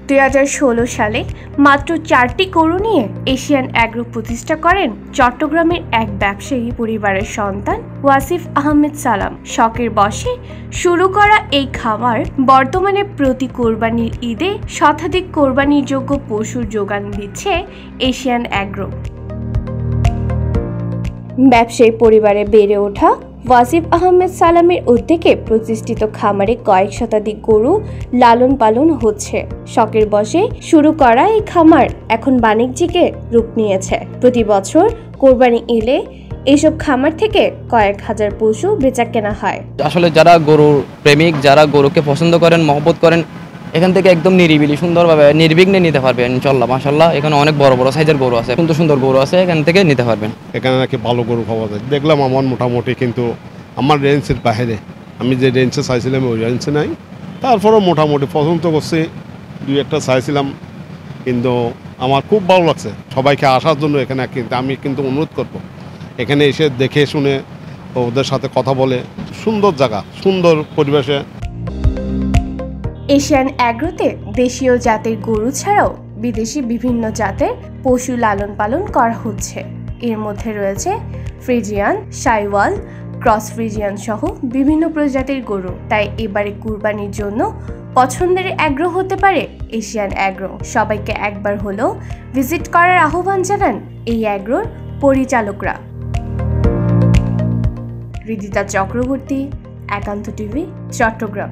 2016 সালে মাত্র 4টি গরু নিয়ে এশিয়ান অ্যাগ্রো প্রতিষ্ঠা করেন চট্টগ্রামের এক ব্যবসায়ী পরিবারের সন্তান ওয়াসিফ আহমেদ সালাম। শখের বশে শুরু করা এই খামার বর্তমানে প্রতি কোরবানির ঈদে শতাধিক কোরবানিযোগ্য পশুর যোগান দিচ্ছে এশিয়ান অ্যাগ্রো। ব্যবসায়ী পরিবারে বেড়ে ওঠা ওয়াসিফ আহমেদ সালামের উদ্যোগে প্রতিষ্ঠিত খামারে কয়েক শতাধিক গরু লালন পালন হচ্ছে। শখের বশে শুরু করা এই খামার এখন বাণিজ্যিকে রূপ নিয়েছে। প্রতি বছর কোরবানি এলে এইসব খামার থেকে কয়েক হাজার পশু বেচা কেনা হয়। আসলে যারা গরুর প্রেমিক, যারা গরুকে পছন্দ করেন, মহব্বত করেন, এখান থেকে একদম নিরিবিলি সুন্দরভাবে নির্বিঘ্নে নিতে পারবেন ইনশাআল্লাহ। মাশাআল্লাহ, এখানে অনেক বড় বড় সাইজের গরু আছে, সুন্দর সুন্দর গরু আছে, এখান থেকে নিতে পারবেন। এখানে নাকি ভালো গরু পাওয়া যায় দেখলাম আমার মোটামুটি, কিন্তু আমার রেঞ্জের বাইরে, আমি যে রেঞ্জে চাইছিলাম ওই রেঞ্জে নাই। তারপরেও মোটামুটি পছন্দ করছি, দুই একটা চাইছিলাম, কিন্তু আমার খুব ভালো লাগছে। সবাইকে আসার জন্য এখানে কিন্তু আমি কিন্তু অনুরোধ করব, এখানে এসে দেখে শুনে ওদের সাথে কথা বলে, সুন্দর জায়গা, সুন্দর পরিবেশে। এশিয়ান অ্যাগ্রোতে দেশীয় জাতের গরু ছাড়াও বিদেশি বিভিন্ন জাতের পশু লালন পালন করা হচ্ছে। এর মধ্যে রয়েছে ফ্রিজিয়ান, সাইওয়াল, ক্রস ফ্রিজিয়ান সহ বিভিন্ন প্রজাতির গরু। তাই এবারে কুরবানির জন্য পছন্দের অ্যাগ্রো হতে পারে এশিয়ান অ্যাগ্রো। সবাইকে একবার হলেও ভিজিট করার আহ্বান জানান এই অ্যাগ্রোর পরিচালকরা। রিদিতা চক্রবর্তী, একান্ত টিভি, চট্টগ্রাম।